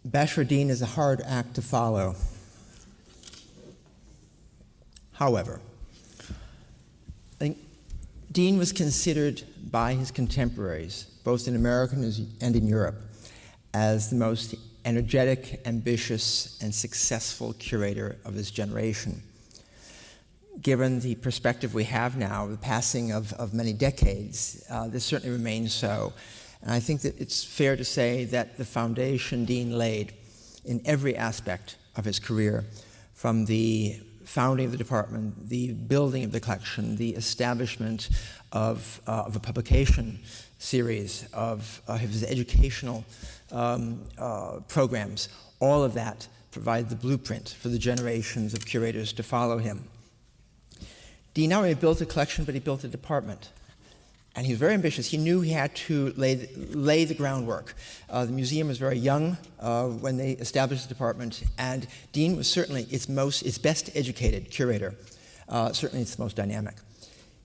Bashford Dean is a hard act to follow. However, I think Dean was considered by his contemporaries, both in America and in Europe, as the most energetic, ambitious, and successful curator of his generation. Given the perspective we have now, the passing of many decades, this certainly remains so. And I think that it's fair to say that the foundation Dean laid in every aspect of his career, from the founding of the department, the building of the collection, the establishment of a publication series, of his educational programs, all of that provided the blueprint for the generations of curators to follow him. Dean not only built a collection, but he built a department. And he was very ambitious. He knew he had to lay the groundwork. The museum was very young when they established the department, and Dean was certainly its best educated curator, certainly its most dynamic.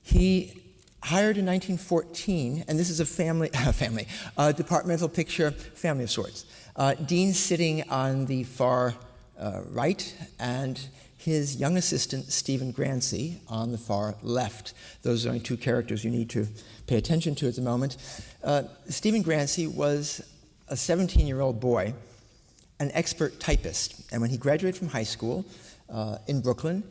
He hired in 1914, and this is a departmental picture, family of sorts. Dean sitting on the far right, and his young assistant, Stephen Grancy, on the far left. Those are only two characters you need to pay attention to at the moment. Stephen Grancy was a 17-year-old boy, an expert typist, and when he graduated from high school in Brooklyn,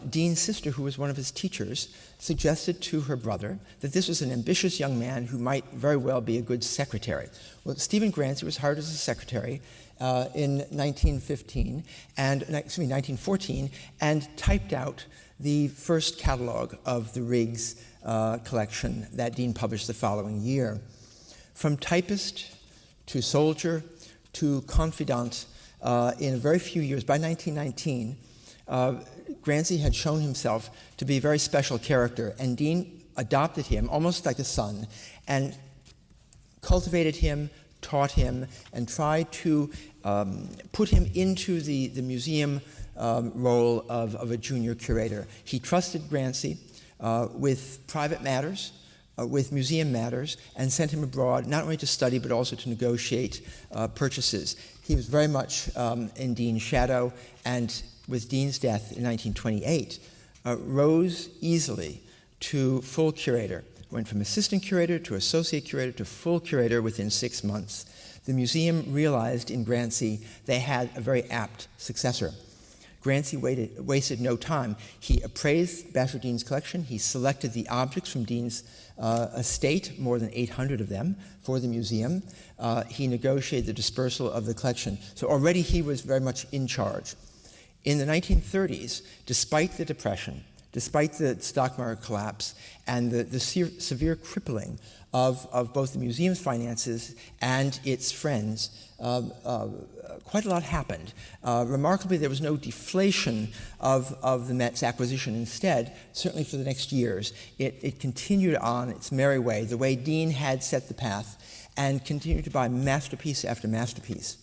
Dean's sister, who was one of his teachers, suggested to her brother that this was an ambitious young man who might very well be a good secretary. Well, Stephen Grancy was hired as a secretary in 1914, and typed out the first catalog of the Riggs collection that Dean published the following year. From typist to soldier to confidant, in a very few years, by 1919, Grancy had shown himself to be a very special character, and Dean adopted him almost like a son and cultivated him, taught him, and tried to put him into the museum role of a junior curator. He trusted Grancy with private matters, with museum matters, and sent him abroad not only to study but also to negotiate purchases. He was very much in Dean's shadow, and with Dean's death in 1928, rose easily to full curator. Went from assistant curator to associate curator to full curator within 6 months. The museum realized in Grancy they had a very apt successor. Grancy wasted no time. He appraised Bashford Dean's collection. He selected the objects from Dean's estate, more than 800 of them, for the museum. He negotiated the dispersal of the collection. So already he was very much in charge. In the 1930s, despite the Depression, despite the stock market collapse and the severe crippling of both the museum's finances and its friends, quite a lot happened. Remarkably, there was no deflation of the Met's acquisition. Instead, certainly for the next years, it continued on its merry way, the way Dean had set the path, and continued to buy masterpiece after masterpiece.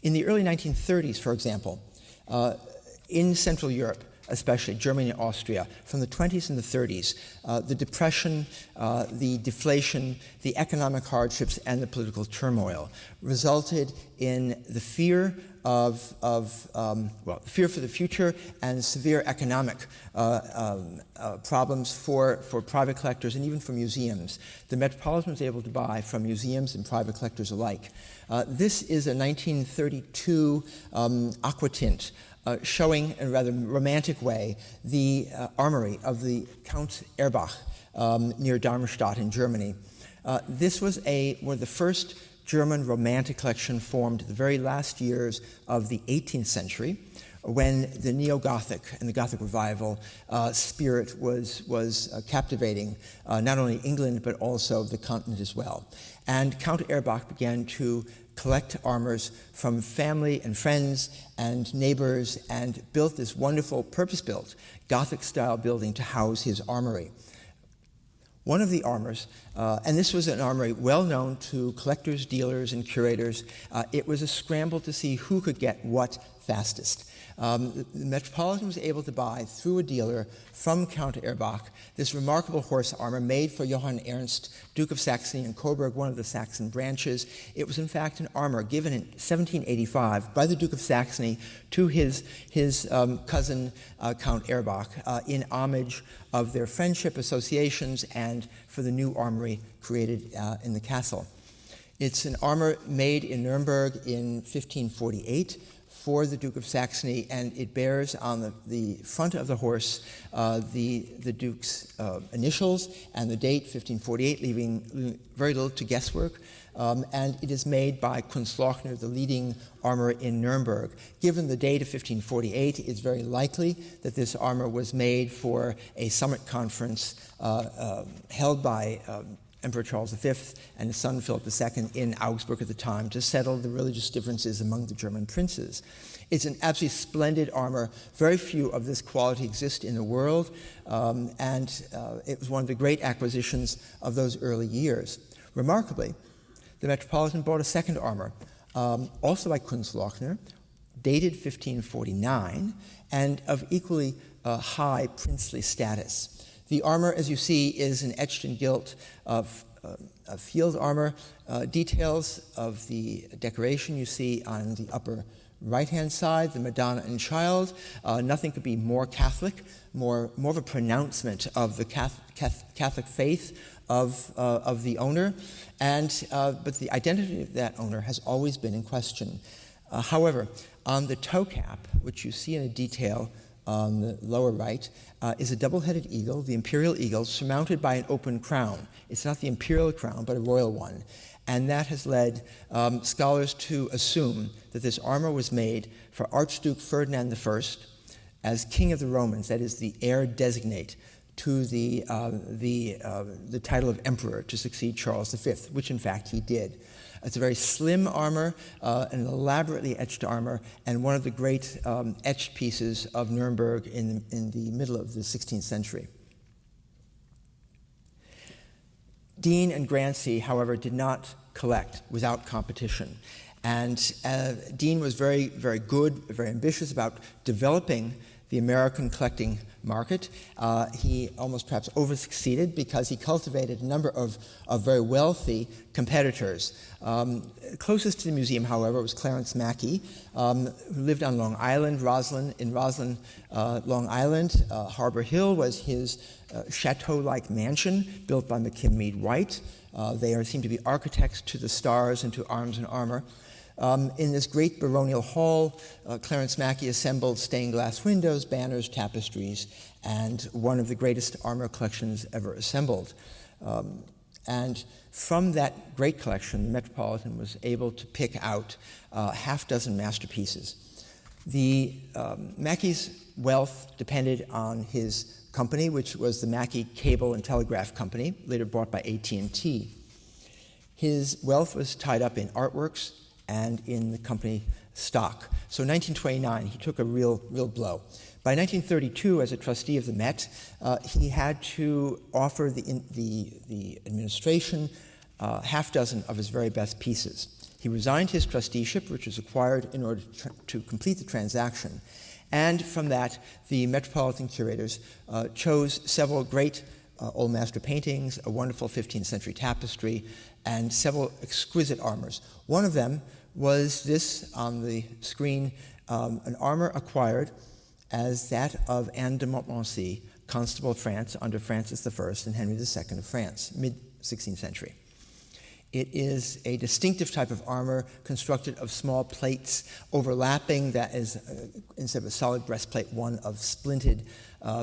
In the early 1930s, for example, in Central Europe, especially Germany and Austria, from the 20s and the 30s, the Depression, the deflation, the economic hardships, and the political turmoil resulted in the fear fear for the future and severe economic problems for private collectors and even for museums. The Metropolitan was able to buy from museums and private collectors alike. This is a 1932 aquatint showing, in a rather romantic way, the armory of the Count Erbach near Darmstadt in Germany. This was one of the first German romantic collection formed the very last years of the 18th century, when the neo-Gothic and the Gothic revival spirit was captivating not only England but also the continent as well. And Count Erbach began to collect armors from family and friends and neighbors and built this wonderful purpose-built Gothic-style building to house his armory. One of the armors, and this was an armory well known to collectors, dealers, and curators, it was a scramble to see who could get what fastest. The Metropolitan was able to buy, through a dealer from Count Erbach, this remarkable horse armor made for Johann Ernst, Duke of Saxony and Coburg, one of the Saxon branches. It was in fact an armor given in 1785 by the Duke of Saxony to his cousin Count Erbach in homage of their friendship associations and for the new armory created in the castle. It's an armor made in Nuremberg in 1548 for the Duke of Saxony, and it bears on the front of the horse the Duke's initials and the date, 1548, leaving very little to guesswork. And it is made by Kunstlochner, the leading armorer in Nuremberg. Given the date of 1548, it's very likely that this armor was made for a summit conference held by Emperor Charles V and his son Philip II in Augsburg at the time to settle the religious differences among the German princes. It's an absolutely splendid armor. Very few of this quality exist in the world, and it was one of the great acquisitions of those early years. Remarkably, the Metropolitan bought a second armor, also by Kunstlochner, dated 1549, and of equally high princely status. The armor, as you see, is an etched and gilt of field armor. Details of the decoration you see on the upper right-hand side, the Madonna and Child. Nothing could be more Catholic, more of a pronouncement of the Catholic faith of the owner, but the identity of that owner has always been in question. However, on the toe cap, which you see in a detail on the lower right, is a double-headed eagle, the imperial eagle, surmounted by an open crown. It's not the imperial crown, but a royal one. And that has led scholars to assume that this armor was made for Archduke Ferdinand I as King of the Romans, that is, the heir designate to the title of emperor to succeed Charles V, which in fact he did. It's a very slim armor, an elaborately etched armor, and one of the great etched pieces of Nuremberg in the middle of the 16th century. Dean and Grancy, however, did not collect without competition. And Dean was very, very good, very ambitious about developing the American collecting market. He almost perhaps over-succeeded because he cultivated a number of very wealthy competitors. Closest to the museum, however, was Clarence Mackey, who lived on Long Island, Roslyn, Long Island. Harbor Hill was his chateau-like mansion built by McKim White. They seem to be architects to the stars and to arms and armor. In this great baronial hall, Clarence Mackey assembled stained glass windows, banners, tapestries, and one of the greatest armor collections ever assembled. And from that great collection, the Metropolitan was able to pick out half dozen masterpieces. Mackey's wealth depended on his company, which was the Mackey Cable and Telegraph Company, later bought by AT&T. His wealth was tied up in artworks and in the company stock. So in 1929, he took a real blow. By 1932, as a trustee of the Met, he had to offer the administration half dozen of his very best pieces. He resigned his trusteeship, which was acquired in order to complete the transaction. And from that, the Metropolitan Curators chose several great old master paintings, a wonderful 15th century tapestry, and several exquisite armors. One of them was this on the screen, an armor acquired as that of Anne de Montmorency, Constable of France under Francis I and Henry II of France, mid-16th century. It is a distinctive type of armor constructed of small plates overlapping, that is, instead of a solid breastplate, one of splinted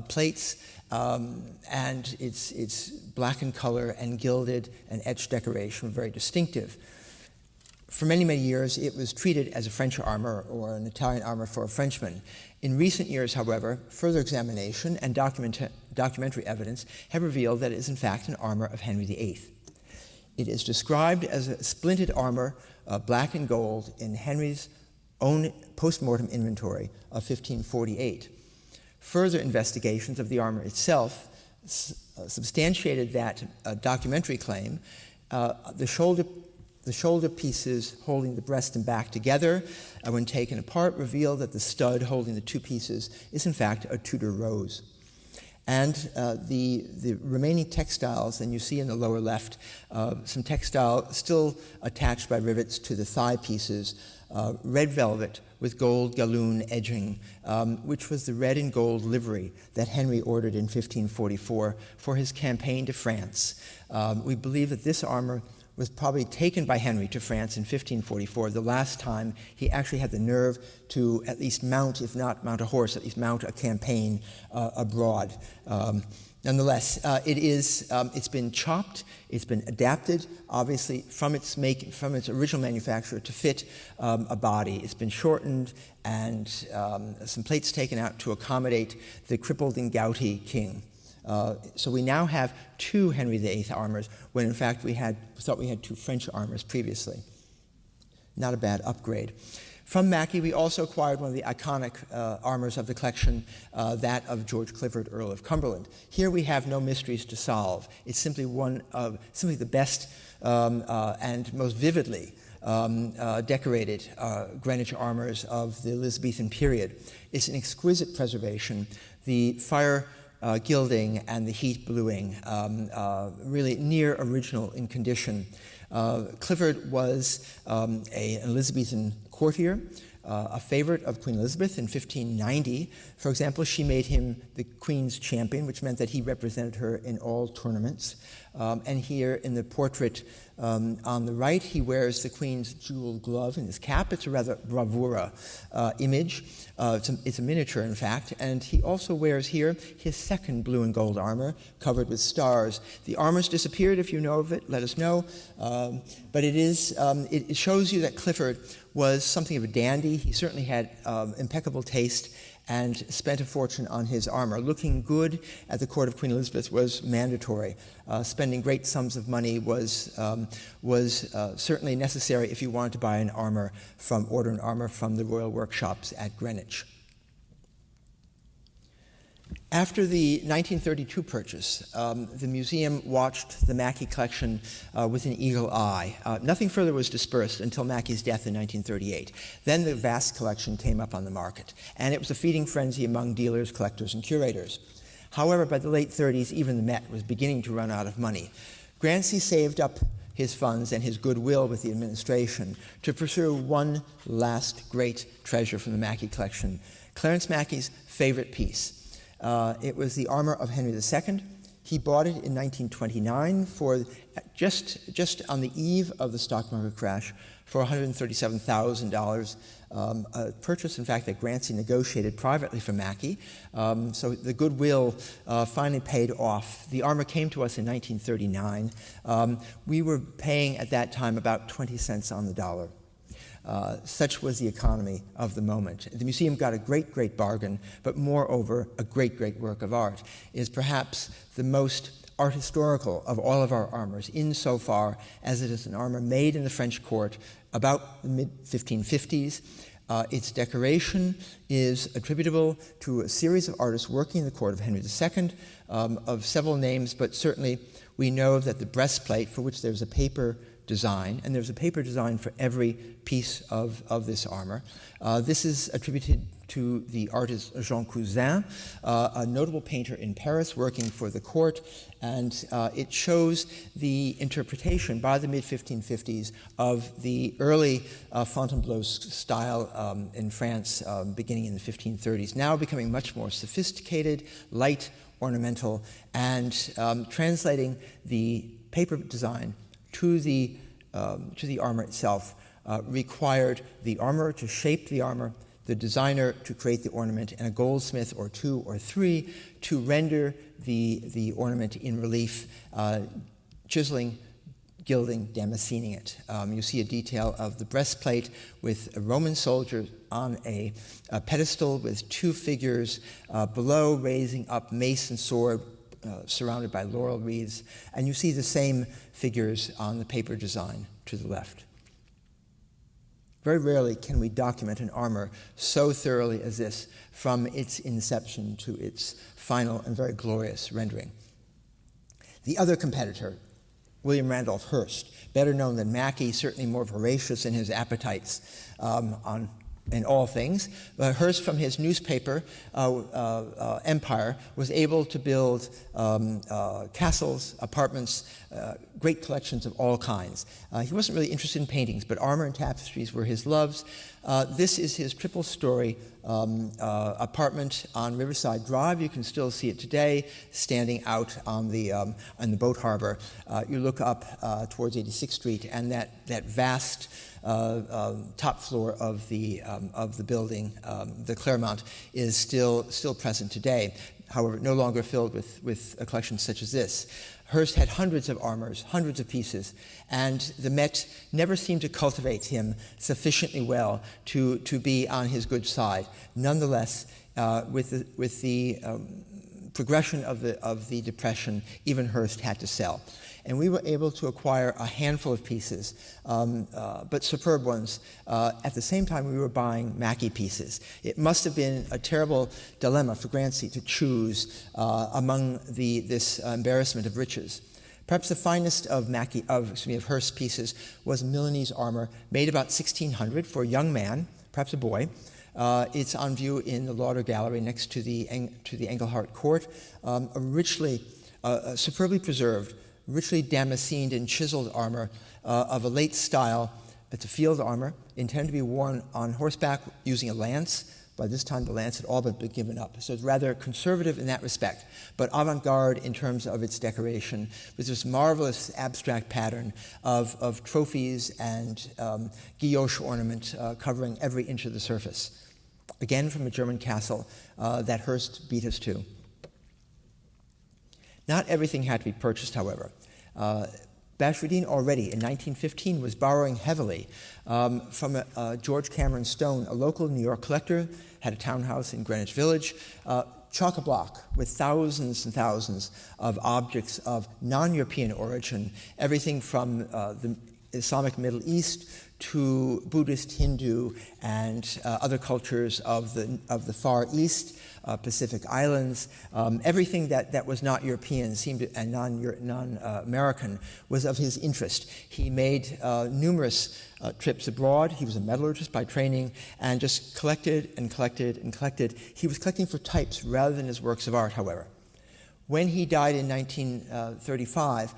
plates, and it's black in color and gilded and etched decoration, very distinctive. For many, many years, it was treated as a French armor or an Italian armor for a Frenchman. In recent years, however, further examination and documentary evidence have revealed that it is in fact an armor of Henry VIII. It is described as a splinted armor, black and gold, in Henry's own post-mortem inventory of 1548. Further investigations of the armor itself substantiated that documentary claim. The shoulder The shoulder pieces holding the breast and back together, when taken apart, reveal that the stud holding the two pieces is in fact a Tudor rose. And the remaining textiles, and you see in the lower left some textile still attached by rivets to the thigh pieces, red velvet with gold galloon edging, which was the red and gold livery that Henry ordered in 1544 for his campaign to France. We believe that this armor was probably taken by Henry to France in 1544, the last time he actually had the nerve to at least mount, if not mount a horse, at least mount a campaign abroad. Nonetheless, it's been chopped, it's been adapted, obviously, from its original manufacturer to fit a body. It's been shortened and some plates taken out to accommodate the crippled and gouty king. So we now have two Henry VIII armors, when in fact we thought we had two French armors previously. Not a bad upgrade. From Mackie, we also acquired one of the iconic armors of the collection, that of George Clifford, Earl of Cumberland. Here we have no mysteries to solve. It's simply simply the best and most vividly decorated Greenwich armors of the Elizabethan period. It's an exquisite preservation. The fire gilding and the heat bluing, really near original in condition. Clifford was an Elizabethan courtier, a favorite of Queen Elizabeth in 1590. For example, she made him the Queen's champion, which meant that he represented her in all tournaments. And here in the portrait on the right, he wears the Queen's jeweled glove in his cap. It's a rather bravura image. It's a miniature, in fact. And he also wears here his second blue and gold armor, covered with stars. The armor's disappeared. If you know of it, let us know. But it shows you that Clifford was something of a dandy. He certainly had impeccable taste and spent a fortune on his armor. Looking good at the court of Queen Elizabeth was mandatory. Spending great sums of money was certainly necessary if you wanted to buy an armor order an armor from the royal workshops at Greenwich. After the 1932 purchase, the museum watched the Mackie collection with an eagle eye. Nothing further was dispersed until Mackie's death in 1938. Then the vast collection came up on the market, and it was a feeding frenzy among dealers, collectors, and curators. However, by the late 30s, even the Met was beginning to run out of money. Grancy saved up his funds and his goodwill with the administration to pursue one last great treasure from the Mackie collection, Clarence Mackie's favorite piece. It was the armor of Henry II. He bought it in 1929 for just on the eve of the stock market crash for $137,000, a purchase, in fact, that Grancy negotiated privately for Mackie. So the goodwill finally paid off. The armor came to us in 1939. We were paying at that time about 20 cents on the dollar. Such was the economy of the moment. The museum got a great, great bargain, but moreover, a great, great work of art. It is perhaps the most art historical of all of our armors, insofar as it is an armor made in the French court about the mid-1550s. Its decoration is attributable to a series of artists working in the court of Henry II, of several names, but certainly we know that the breastplate, for which there's a paper design, and there's a paper design for every piece of this armor. This is attributed to the artist Jean Cousin, a notable painter in Paris working for the court, and it shows the interpretation by the mid-1550s of the early Fontainebleau style in France beginning in the 1530s, now becoming much more sophisticated, light, ornamental, and translating the paper design to the armor itself required the armorer to shape the armor, the designer to create the ornament, and a goldsmith or two or three to render the ornament in relief, chiseling, gilding, damascening it. You see a detail of the breastplate with a Roman soldier on a pedestal with two figures below, raising up mace and sword, surrounded by laurel wreaths, and you see the same figures on the paper design to the left. Very rarely can we document an armor so thoroughly as this, from its inception to its final and very glorious rendering. The other competitor, William Randolph Hearst, better known than Mackie, certainly more voracious in his appetites in all things. Hearst, from his newspaper empire, was able to build castles, apartments, great collections of all kinds. He wasn't really interested in paintings, but armor and tapestries were his loves. This is his triple-story apartment on Riverside Drive. You can still see it today, standing out on the boat harbor. You look up towards 86th Street, and that vast top floor of the building, the Claremont, is still present today. However, no longer filled with a collection such as this. Hearst had hundreds of armors, hundreds of pieces, and the Met never seemed to cultivate him sufficiently well to be on his good side. Nonetheless, with the progression of the Depression, even Hearst had to sell. And we were able to acquire a handful of pieces, but superb ones. At the same time, we were buying Mackie pieces. It must have been a terrible dilemma for Grancy to choose among this embarrassment of riches. Perhaps the finest of Hearst's pieces was Milanese armor, made about 1600 for a young man, perhaps a boy. It's on view in the Lauder Gallery next to the Engelhart Court, superbly preserved, richly damascened and chiseled armor of a late style. It's a field armor intended to be worn on horseback using a lance. By this time, the lance had all but been given up. So it's rather conservative in that respect, but avant-garde in terms of its decoration, with this marvelous abstract pattern of trophies and guilloche ornament covering every inch of the surface. Again, from a German castle that Hearst beat us to. Not everything had to be purchased, however. Bashfordine already in 1915 was borrowing heavily from George Cameron Stone, a local New York collector, had a townhouse in Greenwich Village, chock-a-block with thousands and thousands of objects of non-European origin, everything from the Islamic Middle East to Buddhist, Hindu, and other cultures of the Far East, Pacific Islands. Everything that was not European and non-American was of his interest. He made numerous trips abroad. He was a metallurgist by training and just collected and collected and collected. He was collecting for types rather than his works of art, however. When he died in 1935,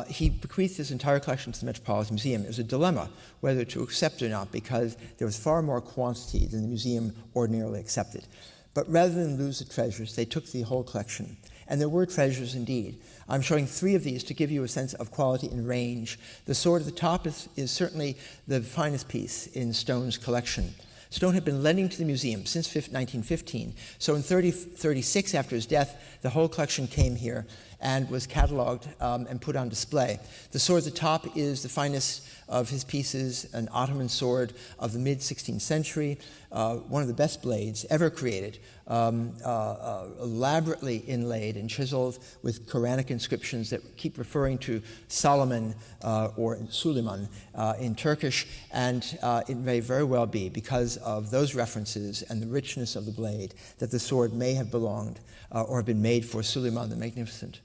he bequeathed his entire collection to the Metropolitan Museum. It was a dilemma whether to accept or not, because there was far more quantity than the museum ordinarily accepted. But rather than lose the treasures, they took the whole collection. And there were treasures indeed. I'm showing 3 of these to give you a sense of quality and range. The sword at the top is certainly the finest piece in Stone's collection. Stone had been lending to the museum since 1915. So in 1936, after his death, the whole collection came here and was cataloged and put on display. The sword at the top is the finest of his pieces, an Ottoman sword of the mid-16th century, one of the best blades ever created, elaborately inlaid and chiseled with Quranic inscriptions that keep referring to Solomon or Suleiman in Turkish, and it may very well be, because of those references and the richness of the blade, that the sword may have belonged or have been made for Suleiman the Magnificent.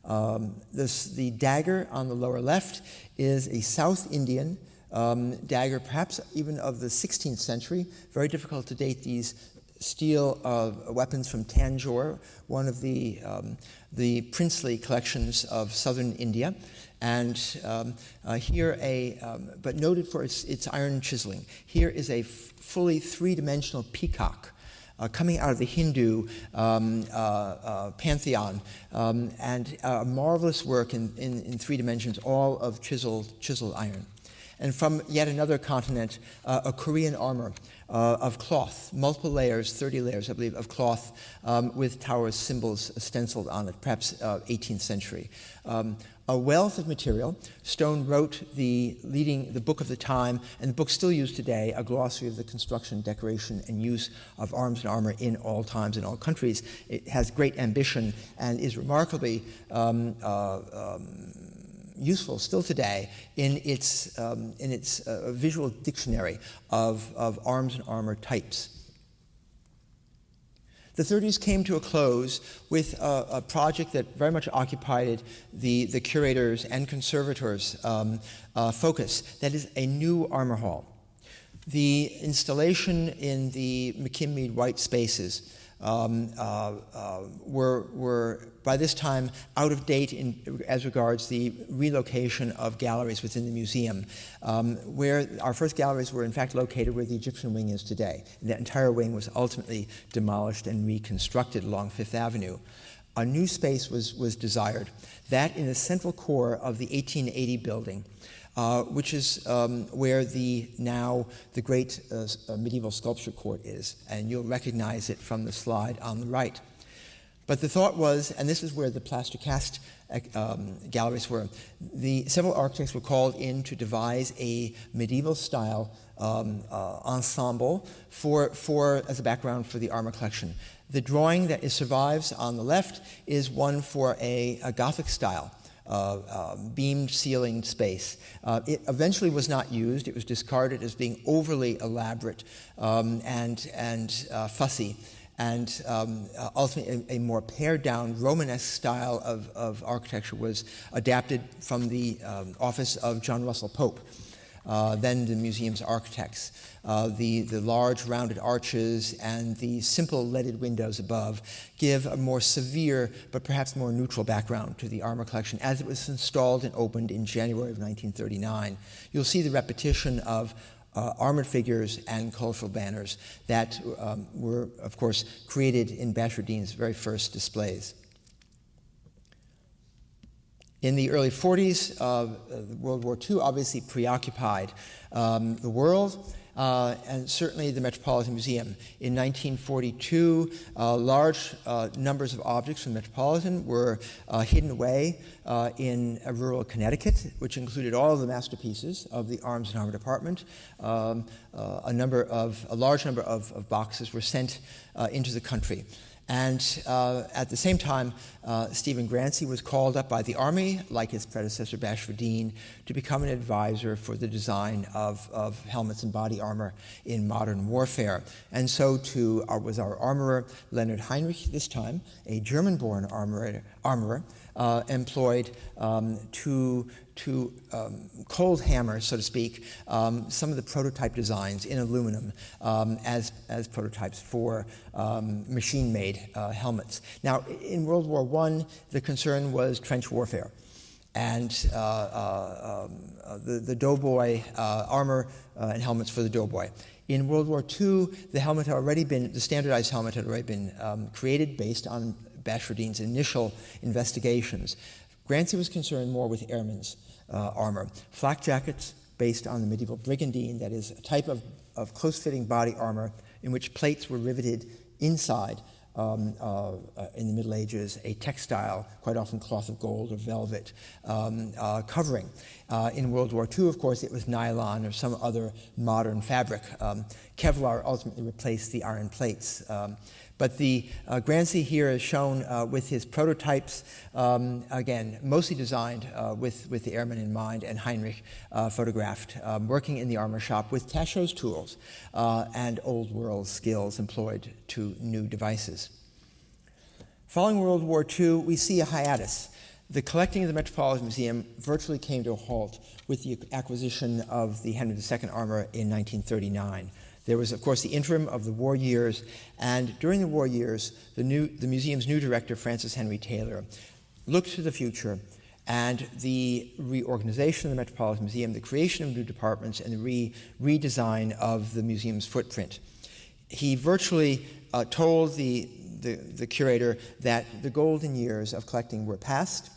The dagger on the lower left is a South Indian dagger, perhaps even of the 16th century. Very difficult to date these steel weapons from Tanjore, one of the princely collections of southern India. And here but noted for its iron chiseling. Here is a fully three-dimensional peacock coming out of the Hindu pantheon, and marvelous work in 3 dimensions, all of chiseled iron. And from yet another continent, a Korean armor of cloth, multiple layers, 30 layers, I believe, of cloth with Taoist symbols stenciled on it, perhaps 18th century. A wealth of material. Stone wrote the book of the time, and the book still used today, a glossary of the construction, decoration, and use of arms and armor in all times, in all countries. It has great ambition and is remarkably useful still today in its visual dictionary of arms and armor types. The 30s came to a close with a project that very much occupied the curators and conservators' focus, that is a new armor hall. The installation in the McKim-Mead white spaces were by this time out of date as regards the relocation of galleries within the museum, where our first galleries were in fact located where the Egyptian wing is today. And that entire wing was ultimately demolished and reconstructed along Fifth Avenue. A new space was desired, that in the central core of the 1880 building, which is where the great medieval sculpture court is, and you'll recognize it from the slide on the right. But the thought was, and this is where the plaster cast galleries were, several architects were called in to devise a medieval style ensemble as a background for the armor collection. The drawing that survives on the left is one for a Gothic style beamed ceiling space. It eventually was not used. It was discarded as being overly elaborate and fussy. And ultimately, a more pared-down Romanesque style of architecture was adapted from the office of John Russell Pope, then the museum's architects. The large rounded arches and the simple leaded windows above give a more severe but perhaps more neutral background to the armor collection as it was installed and opened in January of 1939. You'll see the repetition of armored figures and colorful banners that were, of course, created in Bashford's very first displays. In the early 40s, World War II obviously preoccupied the world, and certainly the Metropolitan Museum. In 1942, large numbers of objects from the Metropolitan were hidden away in rural Connecticut, which included all of the masterpieces of the Arms and Armor Department. A large number of boxes were sent into the country. And at the same time, Stephen Grancy was called up by the Army, like his predecessor Bashford, to become an advisor for the design of helmets and body armor in modern warfare. And so too was our armorer, Leonard Heinrich, this time, a German-born armorer employed to cold hammer, so to speak, some of the prototype designs in aluminum as prototypes for machine-made helmets. Now, in World War I, the concern was trench warfare. And the doughboy armor and helmets for the doughboy. In World War II, the standardized helmet had already been created based on Bashford's initial investigations. Grancy was concerned more with airmen's armor. Flak jackets based on the medieval brigandine, that is a type of close-fitting body armor in which plates were riveted inside in the Middle Ages, a textile, quite often cloth of gold or velvet, covering. In World War II, of course, it was nylon or some other modern fabric. Kevlar ultimately replaced the iron plates. But the Grancy here is shown with his prototypes, again, mostly designed with the airmen in mind, and Heinrich photographed, working in the armor shop with Taschot's tools and old world skills employed to new devices. Following World War II, we see a hiatus. The collecting of the Metropolitan Museum virtually came to a halt with the acquisition of the Henry II armor in 1939. There was, of course, the interim of the war years, and during the war years, the museum's new director, Francis Henry Taylor, looked to the future, and the reorganization of the Metropolitan Museum, the creation of new departments, and the redesign of the museum's footprint. He virtually told the curator that the golden years of collecting were past,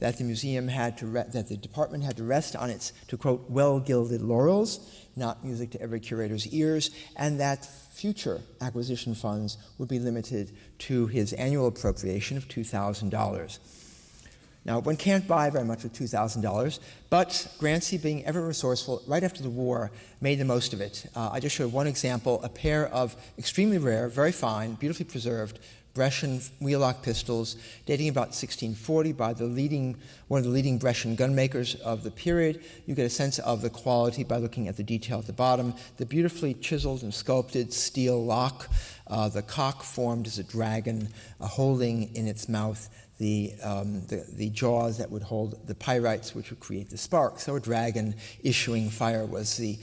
that the museum that the department had to rest on its, to quote, well-gilded laurels, not music to every curator's ears, and that future acquisition funds would be limited to his annual appropriation of $2,000. Now, one can't buy very much with $2,000, but Grancy, being ever resourceful, right after the war, made the most of it. I just showed one example, a pair of extremely rare, very fine, beautifully preserved Brescian wheellock pistols dating about 1640 by one of the leading Brescian gunmakers of the period. You get a sense of the quality by looking at the detail at the bottom. The beautifully chiseled and sculpted steel lock, the cock formed as a dragon, holding in its mouth the jaws that would hold the pyrites, which would create the spark. So a dragon issuing fire was the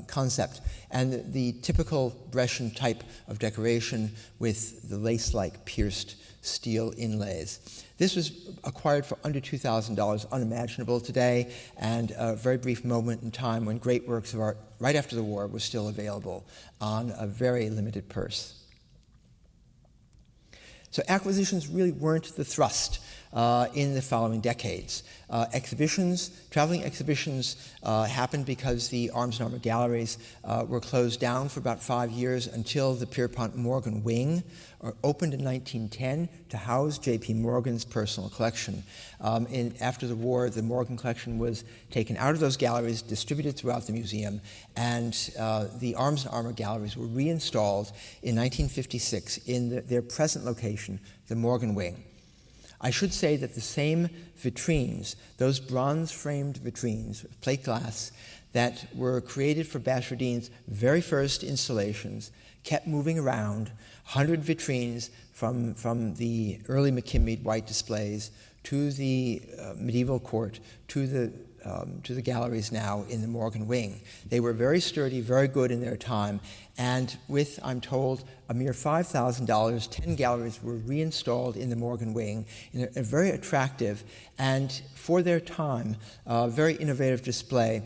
concept. And the typical Brescian type of decoration with the lace-like pierced steel inlays. This was acquired for under $2,000, unimaginable today, and a very brief moment in time when great works of art right after the war was still available on a very limited purse. So acquisitions really weren't the thrust in the following decades. Traveling exhibitions happened because the Arms and Armor galleries were closed down for about 5 years until the Pierpont Morgan wing opened in 1910 to house J.P. Morgan's personal collection. After the war, the Morgan collection was taken out of those galleries, distributed throughout the museum, and the Arms and Armor galleries were reinstalled in 1956 in their present location, the Morgan wing. I should say that the same vitrines, those bronze-framed vitrines, plate glass, that were created for Bashfordin's very first installations, kept moving around, 100 vitrines from the early McKinley white displays to the medieval court, to the galleries now in the Morgan wing. They were very sturdy, very good in their time, and with, I'm told, a mere $5,000, 10 galleries were reinstalled in the Morgan wing in a very attractive and, for their time, very innovative display,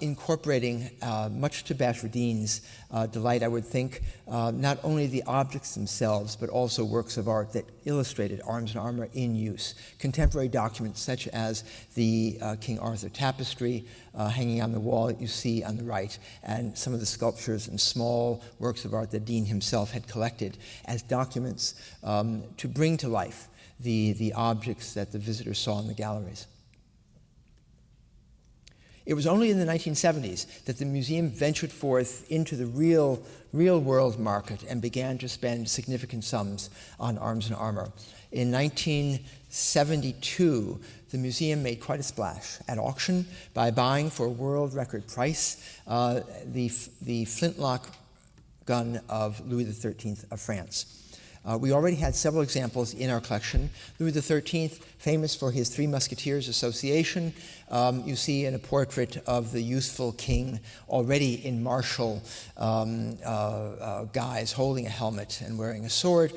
incorporating, much to Bashfordin's delight, I would think, not only the objects themselves, but also works of art that illustrated arms and armor in use. Contemporary documents such as the King Arthur tapestry hanging on the wall that you see on the right, and some of the sculptures and small works of art that Dean himself had collected as documents to bring to life the objects that the visitors saw in the galleries. It was only in the 1970s that the museum ventured forth into the real world market and began to spend significant sums on arms and armor. In 1972, the museum made quite a splash at auction by buying for a world record price the flintlock gun of Louis XIII of France. We already had several examples in our collection. Louis XIII, famous for his Three Musketeers Association. You see in a portrait of the youthful king already in martial guise, holding a helmet and wearing a sword.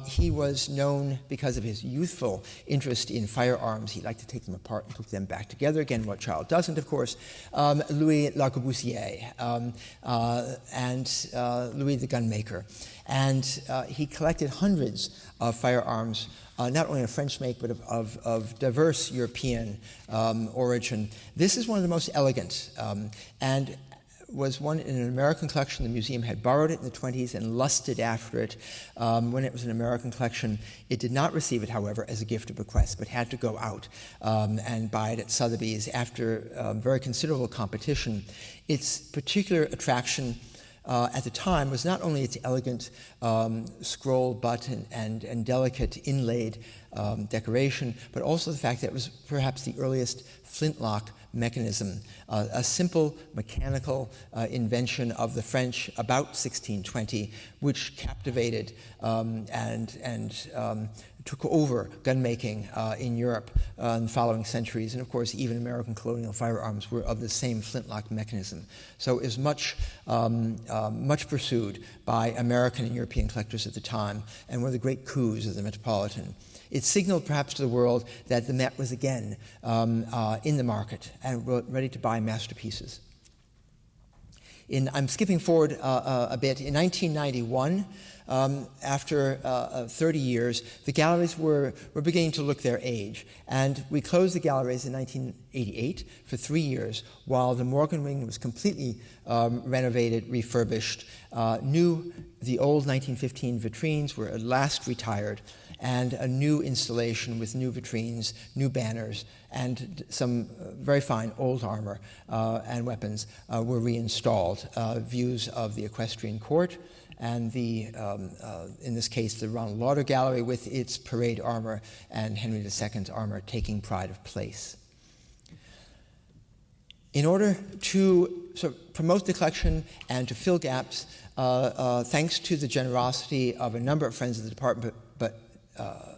He was known because of his youthful interest in firearms. He liked to take them apart and put them back together. Again, what child doesn't, of course. Louis l'Arquebusier and Louis the Gunmaker. And he collected hundreds of firearms, not only of French make, but of diverse European origin. This is one of the most elegant, and was one in an American collection. The museum had borrowed it in the 20s and lusted after it when it was an American collection. It did not receive it, however, as a gift or bequest, but had to go out and buy it at Sotheby's after very considerable competition. Its particular attraction at the time was not only its elegant scroll butt and delicate inlaid decoration, but also the fact that it was perhaps the earliest flintlock mechanism, a simple mechanical invention of the French about 1620, which captivated and took over gunmaking in Europe in the following centuries. And of course, even American colonial firearms were of the same flintlock mechanism. So it was much pursued by American and European collectors at the time, and one of the great coups of the Metropolitan. It signaled perhaps to the world that the Met was again in the market and ready to buy masterpieces. I'm skipping forward a bit. In 1991, after 30 years, the galleries were beginning to look their age. And we closed the galleries in 1988 for 3 years, while the Morgan wing was completely renovated, refurbished. The old 1915 vitrines were at last retired, and a new installation with new vitrines, new banners, and some very fine old armor and weapons were reinstalled. Views of the equestrian court and the, in this case, the Ronald Lauder Gallery with its parade armor and Henry II's armor taking pride of place. In order to sort of promote the collection and to fill gaps, thanks to the generosity of a number of friends of the department, but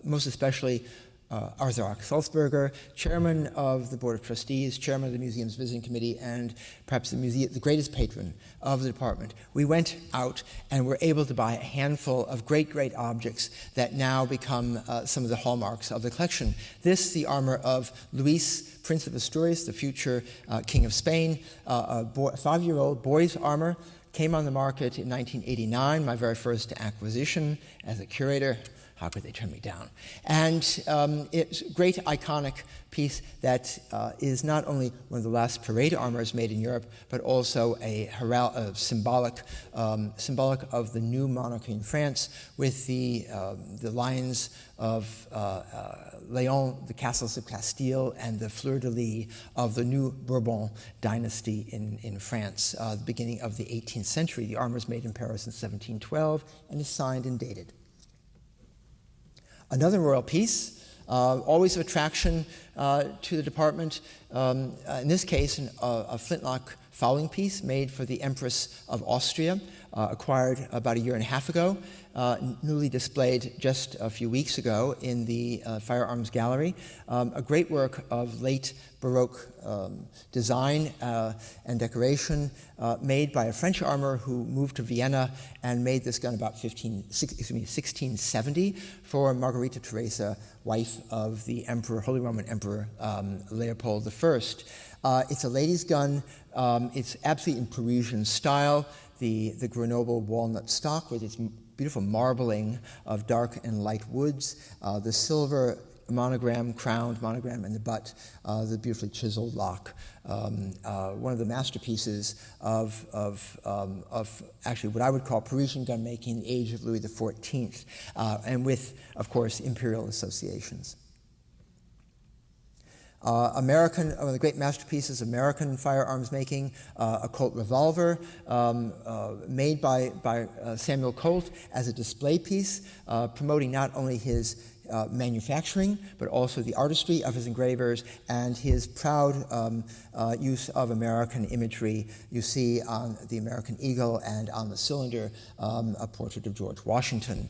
most especially Arthur Ochs Sulzberger, chairman of the Board of Trustees, chairman of the museum's visiting committee, and perhaps the greatest patron of the department, we went out and were able to buy a handful of great, great objects that now become some of the hallmarks of the collection. This, the armor of Luis, Prince of Asturias, the future King of Spain, a 5-year-old boy's armor, came on the market in 1989, my very first acquisition as a curator. How could they turn me down? And it's a great iconic piece that is not only one of the last parade armors made in Europe, but also a symbolic of the new monarchy in France, with the lions of Léon, the castles of Castile, and the fleur-de-lis of the new Bourbon dynasty in France, the beginning of the 18th century. The armor is made in Paris in 1712 and is signed and dated. Another royal piece, always of attraction to the department, in this case a flintlock fowling piece made for the Empress of Austria, acquired about a year and a half ago, newly displayed just a few weeks ago in the Firearms Gallery. A great work of late Baroque design and decoration made by a French armorer who moved to Vienna and made this gun about 1670 for Margarita Theresa, wife of the Emperor, Holy Roman Emperor Leopold I. It's a lady's gun. It's absolutely in Parisian style. The Grenoble walnut stock with its beautiful marbling of dark and light woods, the silver monogram, crowned monogram in the butt, the beautifully chiseled lock. One of the masterpieces of actually what I would call Parisian gun making in the age of Louis XIV, and with, of course, imperial associations. American, one of the great masterpieces, American firearms making, a Colt revolver made by Samuel Colt as a display piece, promoting not only his manufacturing, but also the artistry of his engravers and his proud use of American imagery. You see on the American Eagle and on the cylinder a portrait of George Washington.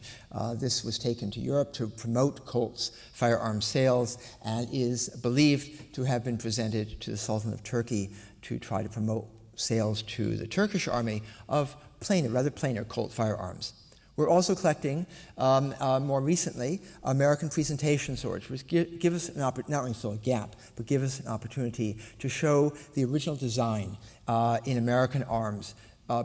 This was taken to Europe to promote Colt's firearm sales and is believed to have been presented to the Sultan of Turkey to try to promote sales to the Turkish army of rather plainer Colt firearms. We're also collecting, more recently, American presentation swords, which give us an opportunity, not only fill a gap, but give us an opportunity to show the original design in American arms.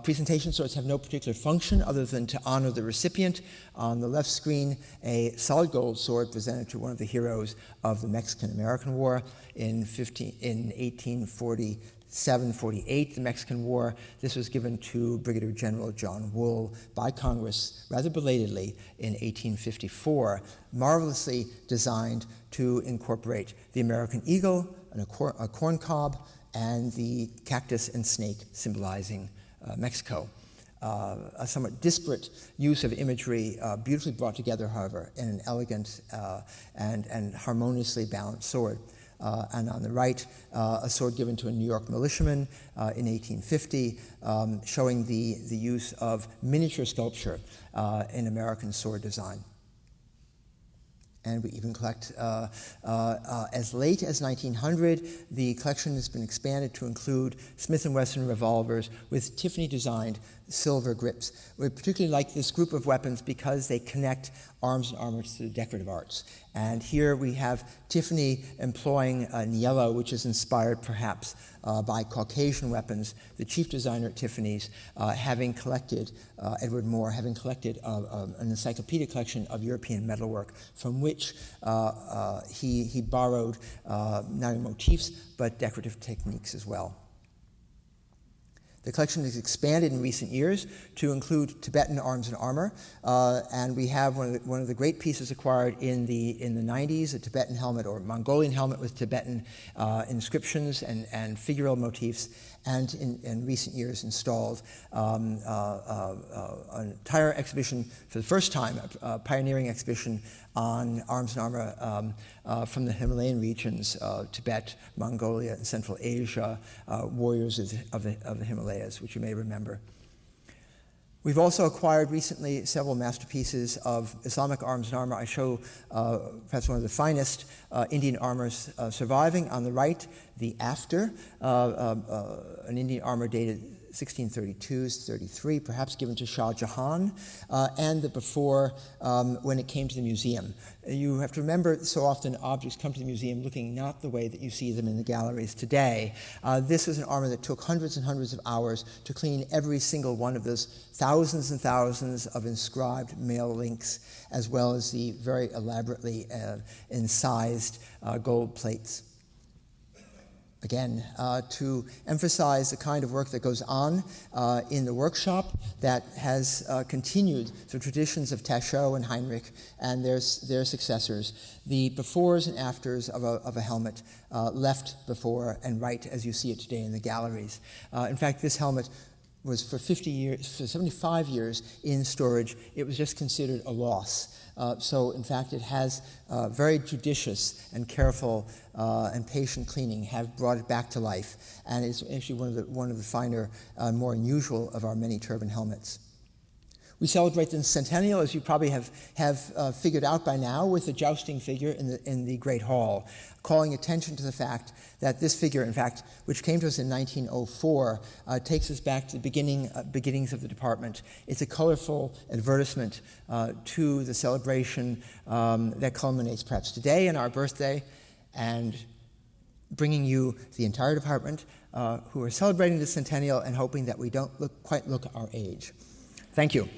Presentation swords have no particular function other than to honor the recipient. On the left screen, a solid gold sword presented to one of the heroes of the Mexican-American War in 1847-48, the Mexican War. This was given to Brigadier General John Wool by Congress rather belatedly in 1854, marvelously designed to incorporate the American eagle, a corn cob, and the cactus and snake symbolizing Mexico. A somewhat disparate use of imagery, beautifully brought together, however, in an elegant and harmoniously balanced sword. And on the right, a sword given to a New York militiaman in 1850, showing the use of miniature sculpture in American sword design. And we even collect, as late as 1900, the collection has been expanded to include Smith & Wesson revolvers with Tiffany-designed silver grips. We particularly like this group of weapons because they connect arms and armor to the decorative arts. And here we have Tiffany employing niello, which is inspired perhaps by Caucasian weapons. The chief designer at Tiffany's, having collected, Edward Moore, having collected an encyclopedia collection of European metalwork from which he borrowed not only motifs but decorative techniques as well. The collection has expanded in recent years to include Tibetan arms and armor, and we have one of the great pieces acquired in the 90s, a Tibetan helmet or Mongolian helmet with Tibetan inscriptions and figural motifs, and in recent years installed an entire exhibition for the first time, a pioneering exhibition on arms and armor from the Himalayan regions, Tibet, Mongolia, and Central Asia, warriors of the Himalayas, which you may remember. We've also acquired recently several masterpieces of Islamic arms and armor. I show perhaps one of the finest Indian armors surviving. On the right, the after, an Indian armor dated 1632-33, perhaps given to Shah Jahan, and the before when it came to the museum. You have to remember, so often objects come to the museum looking not the way that you see them in the galleries today. This is an armor that took hundreds and hundreds of hours to clean every single one of those thousands and thousands of inscribed male links, as well as the very elaborately incised gold plates. Again, to emphasize the kind of work that goes on in the workshop that has continued the traditions of Taschot and Heinrich and their successors, the befores and afters of a helmet left before and right as you see it today in the galleries. In fact, this helmet was for 75 years in storage. It was just considered a loss. So in fact, it has very judicious and careful and patient cleaning have brought it back to life, and it's actually one of the finer, more unusual of our many turban helmets. We celebrate the centennial, as you probably have figured out by now, with the jousting figure in the Great Hall, calling attention to the fact that this figure, in fact, which came to us in 1904, takes us back to the beginnings of the department. It's a colorful advertisement to the celebration that culminates perhaps today in our birthday, and bringing you the entire department who are celebrating the centennial and hoping that we don't quite look our age. Thank you.